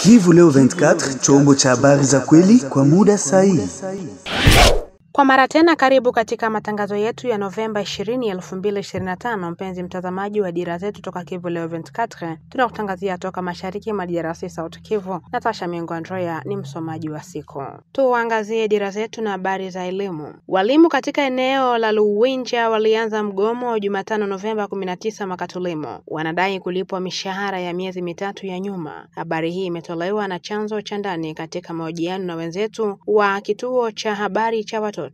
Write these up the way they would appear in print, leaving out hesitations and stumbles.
Kivu Leo 24, chombo cha habari za kweli kwa muda sahihi. Kwa mara tena karibu katika matangazo yetu ya Novemba 20, 2025, mpenzi mtazamaji wa dira zetu toka Kivu Leo 24. Tunakutangazia toka mashariki mwa DRC South Kivu. Natasha Miengo Andrea ni msomaji wa siku. Tuangazie dira zetu na habari za elimu. Walimu katika eneo la Luwinja walianza mgomo Jumatano Novemba 19 mwaka tulimo. Wanadai kulipwa mishahara ya miezi mitatu ya nyuma. Habari hii imetolewa na chanzo cha ndani katika mahojiano na wenzetu wa kituo cha habari cha watoto.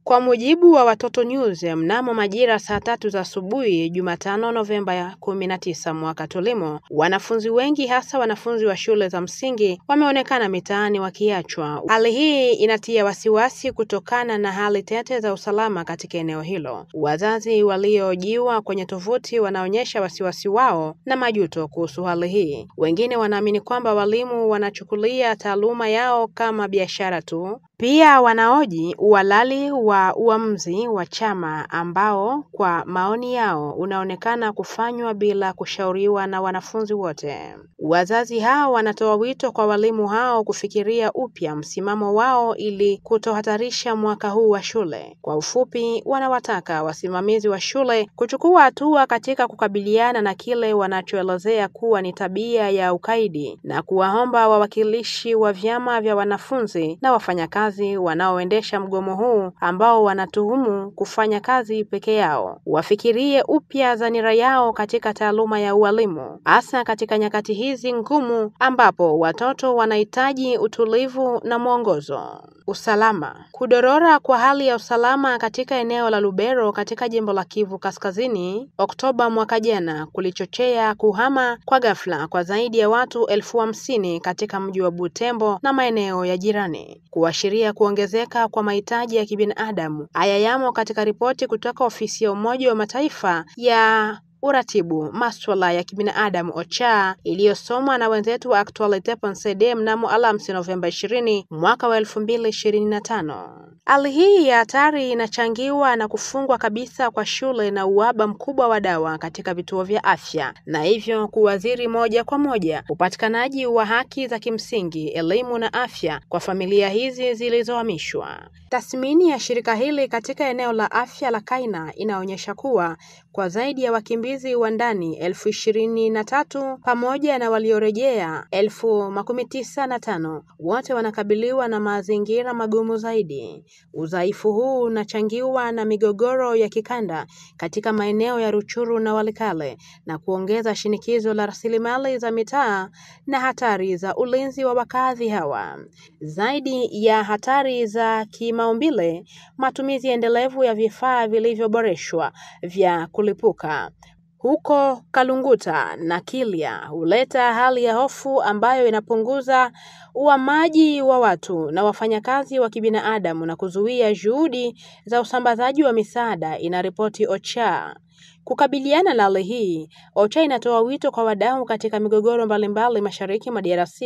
Kwa mujibu wa Watoto News, mnamo majira saa 3 za asubuhi Jumatano Novemba 19 mwaka tulimo, wanafunzi wengi hasa wanafunzi wa shule za msingi wameonekana mitaani wakiachwa. Hali hii inatia wasiwasi kutokana na hali tete za usalama katika eneo hilo. Wazazi waliojiwa kwenye tovuti wanaonyesha wasiwasi wao na majuto kuhusu hali hii. Wengine wanaamini kwamba walimu wanachukulia taaluma yao kama biashara tu. Pia wanaoji uhalali wa uamuzi wa chama ambao kwa maoni yao unaonekana kufanywa bila kushauriwa na wanafunzi wote. Wazazi hao wanatoa wito kwa walimu hao kufikiria upya msimamo wao ili kutohatarisha mwaka huu wa shule. Kwa ufupi, wanawataka wasimamizi wa shule kuchukua hatua katika kukabiliana na kile wanachoelezea kuwa ni tabia ya ukaidi na kuwaomba wawakilishi wa vyama vya wanafunzi na wafanyakazi wanaoendesha mgomo huu ambao wanatuhumu kufanya kazi peke yao wafikirie upya dhamira yao katika taaluma ya ualimu, hasa katika nyakati hizi ngumu ambapo watoto wanahitaji utulivu na mwongozo. Usalama. Kudorora kwa hali ya usalama katika eneo la Lubero katika jimbo la Kivu Kaskazini Oktoba mwaka jana kulichochea kuhama kwa ghafla kwa zaidi ya watu 50,000 katika mji wa Butembo na maeneo ya jirani, kuashiria kuongezeka kwa mahitaji ya kibinadamu. Haya yamo katika ripoti kutoka ofisi ya Umoja wa Mataifa ya uratibu masuala ya kibinadamu OCHA iliyosomwa na wenzetu wa Actualite.cd mnamo Alhamisi Novemba 20 mwaka wa 2025. Hali hii ya hatari inachangiwa na kufungwa kabisa kwa shule na uhaba mkubwa wa dawa katika vituo vya afya, na hivyo kuathiri moja kwa moja upatikanaji wa haki za kimsingi, elimu na afya kwa familia hizi zilizohamishwa. Tathmini ya shirika hili katika eneo la afya la Kaina inaonyesha kuwa kwa zaidi ya wakimbizi wa ndani 23,000 pamoja na waliorejea 95,000 wote wanakabiliwa na mazingira magumu zaidi. Udhaifu huu unachangiwa na migogoro ya kikanda katika maeneo ya Ruchuru na Walikale na kuongeza shinikizo la rasilimali za mitaa na hatari za ulinzi wa wakazi hawa. Zaidi ya hatari za kimaumbile, matumizi endelevu ya vifaa vilivyoboreshwa vya kulipuka huko Kalunguta na Kilya huleta hali ya hofu ambayo inapunguza uhamaji wa watu na wafanyakazi wa kibinadamu na kuzuia juhudi za usambazaji wa misaada, inaripoti OCHA. Kukabiliana na hali hii, OCHA inatoa wito kwa wadau katika migogoro mbalimbali mashariki mwa DRC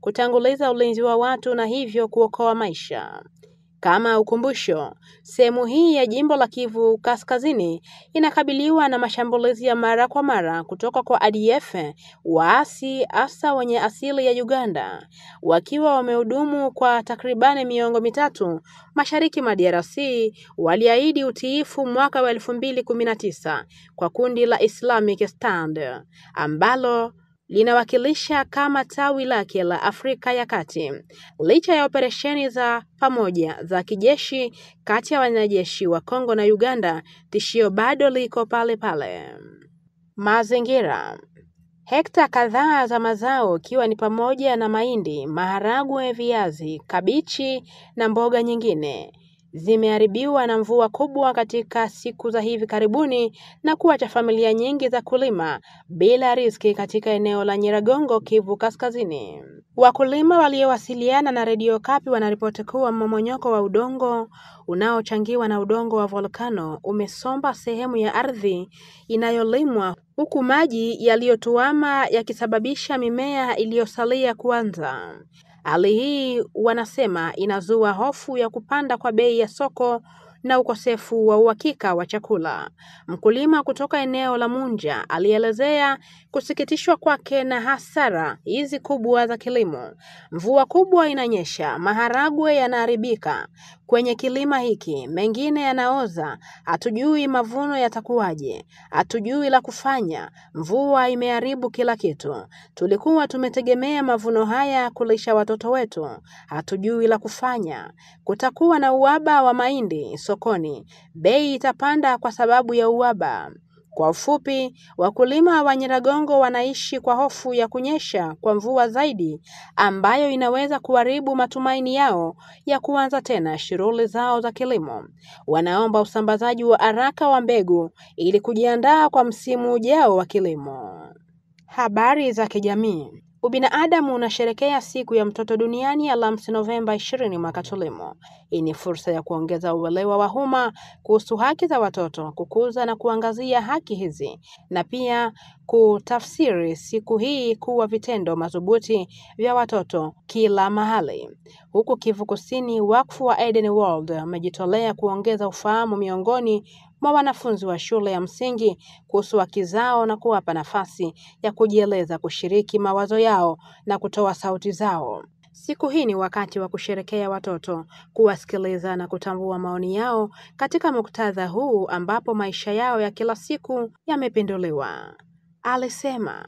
kutanguliza ulinzi wa watu na hivyo kuokoa maisha. Kama ukumbusho, sehemu hii ya jimbo la Kivu Kaskazini inakabiliwa na mashambulizi ya mara kwa mara kutoka kwa ADF, waasi hasa wenye asili ya Uganda, wakiwa wamehudumu kwa takribani miongo mitatu mashariki mwa DRC. Waliahidi utiifu mwaka wa 2019 kwa kundi la Islamic Stand ambalo linawakilisha kama tawi lake la Afrika ya Kati. Licha ya operesheni za pamoja za kijeshi kati ya wanajeshi wa Kongo na Uganda, tishio bado liko pale pale. Mazingira. Hekta kadhaa za mazao ikiwa ni pamoja na mahindi, maharagwe, viazi, kabichi na mboga nyingine zimeharibiwa na mvua kubwa katika siku za hivi karibuni na kuacha familia nyingi za kulima bila riziki katika eneo la Nyiragongo, Kivu Kaskazini. Wakulima waliowasiliana na Radio Kapi wanaripoti kuwa mmomonyoko wa udongo unaochangiwa na udongo wa volkano umesomba sehemu ya ardhi inayolimwa, huku maji yaliyotuama yakisababisha mimea iliyosalia kuanza. Hali hii wanasema inazua hofu ya kupanda kwa bei ya soko na ukosefu wa uhakika wa chakula. Mkulima kutoka eneo la Munja alielezea kusikitishwa kwake na hasara hizi kubwa za kilimo. Mvua kubwa inanyesha, maharagwe yanaharibika kwenye kilima hiki, mengine yanaoza, hatujui mavuno yatakuwaje, hatujui la kufanya, mvua imeharibu kila kitu. Tulikuwa tumetegemea mavuno haya kulisha watoto wetu, hatujui la kufanya. Kutakuwa na uhaba wa mahindi sokoni, bei itapanda kwa sababu ya uhaba. Kwa ufupi, wakulima wa Nyiragongo wanaishi kwa hofu ya kunyesha kwa mvua zaidi ambayo inaweza kuharibu matumaini yao ya kuanza tena shughuli zao za kilimo. Wanaomba usambazaji wa haraka wa mbegu ili kujiandaa kwa msimu ujao wa kilimo. Habari za kijamii. Ubinadamu unasherehekea siku ya mtoto duniani Alhamisi Novemba 20 mwaka tulimo. Hii ni fursa ya kuongeza uelewa wa umma kuhusu haki za watoto, kukuza na kuangazia haki hizi, na pia kutafsiri siku hii kuwa vitendo madhubuti vya watoto kila mahali. Huku Kivu Kusini, wakfu wa Eden World umejitolea kuongeza ufahamu miongoni mwa wanafunzi wa shule ya msingi kuhusu haki zao na kuwapa nafasi ya kujieleza, kushiriki mawazo yao na kutoa sauti zao. Siku hii ni wakati wa kusherehekea watoto, kuwasikiliza na kutambua maoni yao katika muktadha huu ambapo maisha yao ya kila siku yamepinduliwa. Alisema,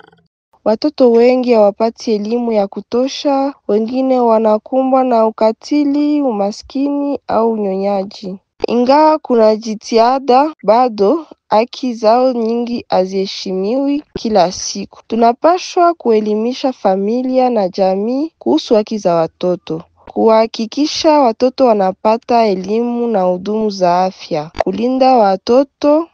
watoto wengi hawapati elimu ya kutosha, wengine wanakumbwa na ukatili, umaskini au unyonyaji. Ingawa kuna jitihada, bado haki zao nyingi haziheshimiwi kila siku. Tunapaswa kuelimisha familia na jamii kuhusu haki za watoto, kuhakikisha watoto wanapata elimu na huduma za afya, kulinda watoto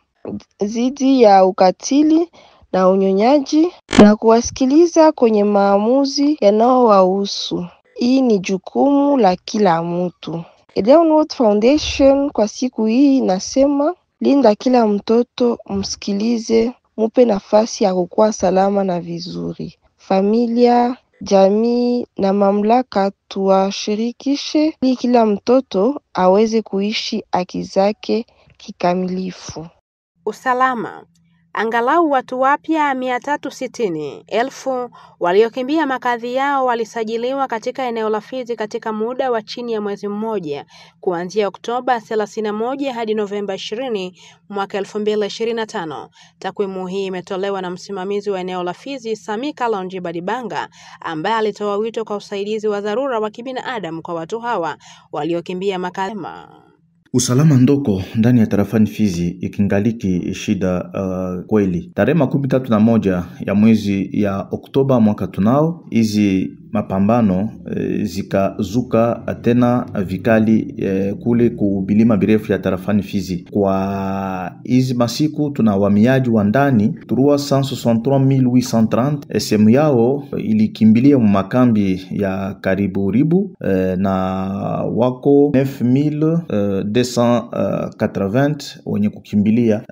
dhidi ya ukatili na unyonyaji, na kuwasikiliza kwenye maamuzi yanayowahusu. Hii ni jukumu la kila mtu. Eden World Foundation kwa siku hii inasema, linda kila mtoto, msikilize, mupe nafasi ya kukua salama na vizuri. Familia, jamii na mamlaka tuwashirikishe ili kila mtoto aweze kuishi haki zake kikamilifu. usalama. Angalau watu wapya 360,000 waliokimbia makazi yao walisajiliwa katika eneo la Fizi katika muda wa chini ya mwezi mmoja, kuanzia Oktoba 31 hadi Novemba 20 mwaka 2025. Takwimu hii imetolewa na msimamizi wa eneo la Fizi, Sami Kalonji Badibanga, ambaye alitoa wito kwa usaidizi wa dharura wa kibinadamu kwa watu hawa waliokimbia makazi. Usalama ndoko ndani ya tarafani Fizi ikingaliki shida kweli. Tarehe 31 ya mwezi ya Oktoba mwaka tunao, hizi mapambano zikazuka tena vikali kule kubilima birefu ya tarafani Fizi. Kwa hizi masiku tuna wamiaji wa ndani 363,830, sehemu yao ilikimbilia makambi ya karibu ribu na wako 9,280 wenye kukimbilia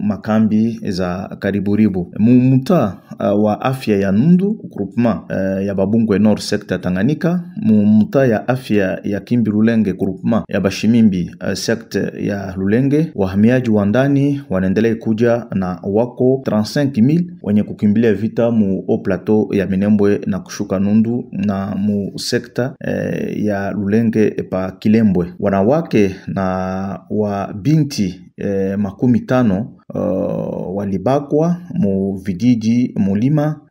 makambi za karibu ribu. Mumuta wa afya ya Nundu groupement ya Babungwe Nord sector Tanganyika, mumuta ya afya ya Kimbi Lulenge groupement ya Bashimimbi sector ya Lulenge, wahamiaji wa ndani wanaendelea kuja na wako 35,000 wenye kukimbilia vita mu plateau ya Minembwe na kushuka Nundu na mu sector ya Lulenge pa Kilembwe. Wanawake na wa binti 50 walibakwa mu vijiji Mulima,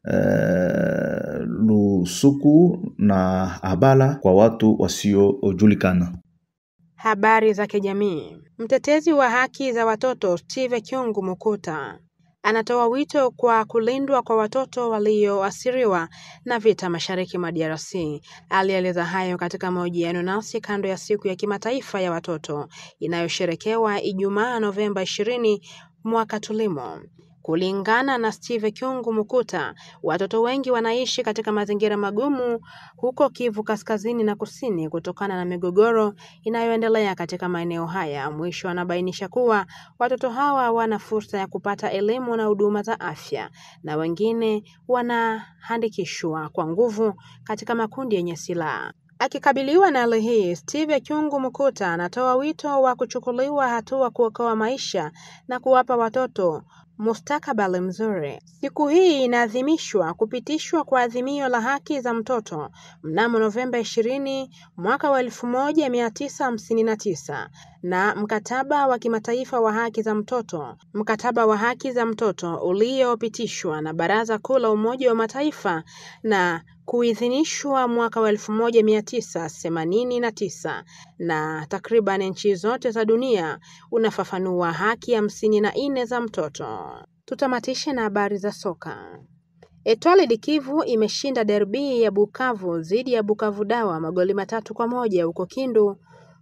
Lusuku na Abala kwa watu wasiojulikana. Habari za kijamii. Mtetezi wa haki za watoto Steve Kyungu Mukuta anatoa wito kwa kulindwa kwa watoto walioathiriwa na vita mashariki mwa DRC. Alieleza hayo katika mahojiano nasi kando ya siku ya kimataifa ya watoto inayosherekewa Ijumaa Novemba 20 mwaka tulimo. Kulingana na Steve Kyungu Mukuta, watoto wengi wanaishi katika mazingira magumu huko Kivu Kaskazini na Kusini kutokana na migogoro inayoendelea katika maeneo haya. Mwisho anabainisha kuwa watoto hawa wana fursa ya kupata elimu na huduma za afya, na wengine wanahandikishwa kwa nguvu katika makundi yenye silaha. Akikabiliwa na hali hii, Steve Kyungu Mukuta anatoa wito wa kuchukuliwa hatua kuokoa maisha na kuwapa watoto mustakabali mzuri. Siku hii inaadhimishwa kupitishwa kwa adhimio la haki za mtoto mnamo Novemba 20 mwaka wa 1959 na mkataba wa kimataifa wa haki za mtoto. Mkataba wa haki za mtoto uliopitishwa na Baraza Kuu la Umoja wa Mataifa na kuidhinishwa mwaka wa 1989 na takriban nchi zote za dunia unafafanua haki 54 za mtoto. Tutamatishe na habari za soka. Etoile du Kivu imeshinda derby ya Bukavu dhidi ya Bukavu Dawa magoli 3-1 huko Kindu.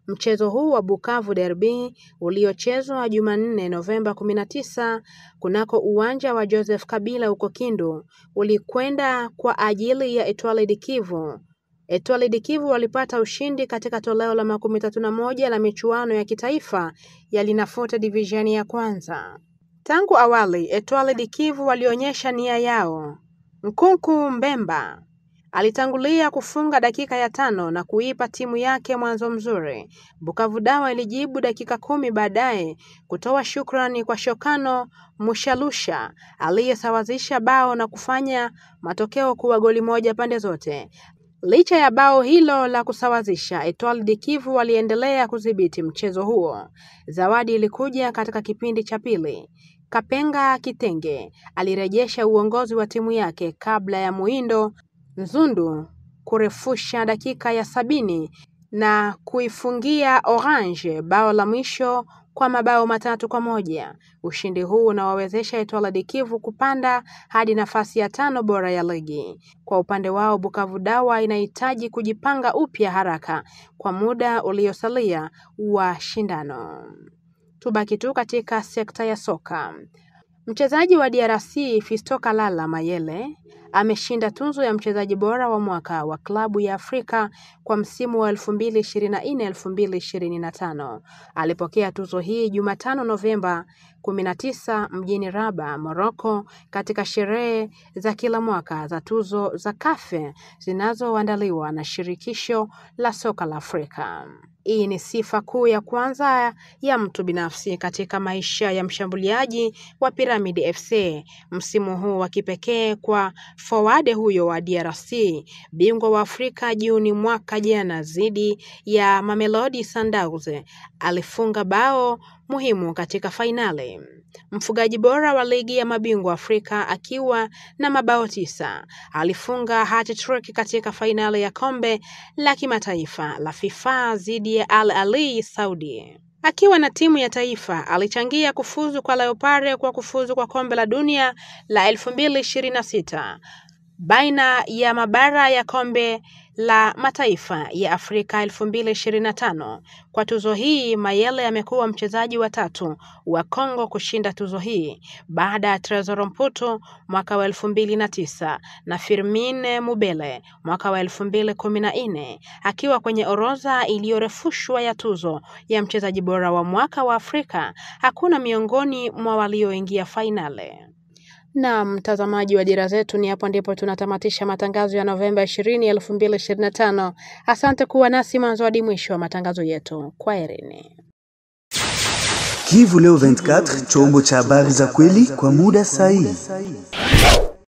Mchezo huu wa Bukavu Derby uliochezwa Jumanne Novemba 19 kunako uwanja wa Joseph Kabila huko Kindu ulikwenda kwa ajili ya Etoile du Kivu. Etoile du Kivu walipata ushindi katika toleo la 31 la michuano ya kitaifa ya Linafoot Division ya kwanza. Tangu awali Etoile du Kivu walionyesha nia yao. Nkunku Mbemba alitangulia kufunga dakika ya 5 na kuipa timu yake mwanzo mzuri. Bukavu Dawa ilijibu dakika 10 baadaye kutoa shukrani kwa Shokano Mushalusha aliyesawazisha bao na kufanya matokeo kuwa goli moja pande zote. Licha ya bao hilo la kusawazisha, Etoile du Kivu waliendelea kudhibiti mchezo huo. Zawadi ilikuja katika kipindi cha pili. Kapenga Kitenge alirejesha uongozi wa timu yake kabla ya Muindo Nzundu kurefusha dakika ya 70 na kuifungia Orange bao la mwisho kwa mabao 3-1. Ushindi huu unawawezesha Etoile du Kivu kupanda hadi nafasi ya 5 bora ya ligi. Kwa upande wao Bukavu Dawa inahitaji kujipanga upya haraka kwa muda uliosalia wa shindano. Tubaki tu katika sekta ya soka. Mchezaji wa DRC Fiston Kalala Mayele ameshinda tuzo ya mchezaji bora wa mwaka wa klabu ya Afrika kwa msimu wa 2024-2025. Alipokea tuzo hii Jumatano Novemba 19 mjini Rabat, Morocco, katika sherehe za kila mwaka za tuzo za CAF zinazoandaliwa na shirikisho la soka la Afrika. Hii ni sifa kuu ya kwanza ya mtu binafsi katika maisha ya mshambuliaji wa Pyramid FC msimu huu wa kipekee kwa forward huyo wa DRC, bingwa wa Afrika Juni mwaka jana dhidi ya Mamelodi Sundowns. Alifunga bao muhimu katika fainali. Mfungaji bora wa ligi ya mabingwa Afrika akiwa na mabao 9. Alifunga hat-trick katika fainali ya kombe la kimataifa la FIFA dhidi ya Al Ahly Saudi. Akiwa na timu ya taifa alichangia kufuzu kwa Leopard kwa kufuzu kwa kombe la dunia la 2026 baina ya mabara ya kombe la mataifa ya Afrika 2025. Kwa tuzo hii Mayele amekuwa mchezaji wa 3 wa Kongo kushinda tuzo hii baada ya Tresor Mputu mwaka wa 2009 na Firmin Mubele mwaka wa 2014, akiwa kwenye orodha iliyorefushwa ya tuzo ya mchezaji bora wa mwaka wa Afrika. Hakuna miongoni mwa walioingia fainali. Na mtazamaji wa Dira Zetu, ni hapo ndipo tunatamatisha matangazo ya Novemba 20, 2025. Asante kuwa nasi mwanzo hadi mwisho wa matangazo yetu. Kwaherini. Kivu Leo 24, chombo cha habari za kweli kwa muda sahihi.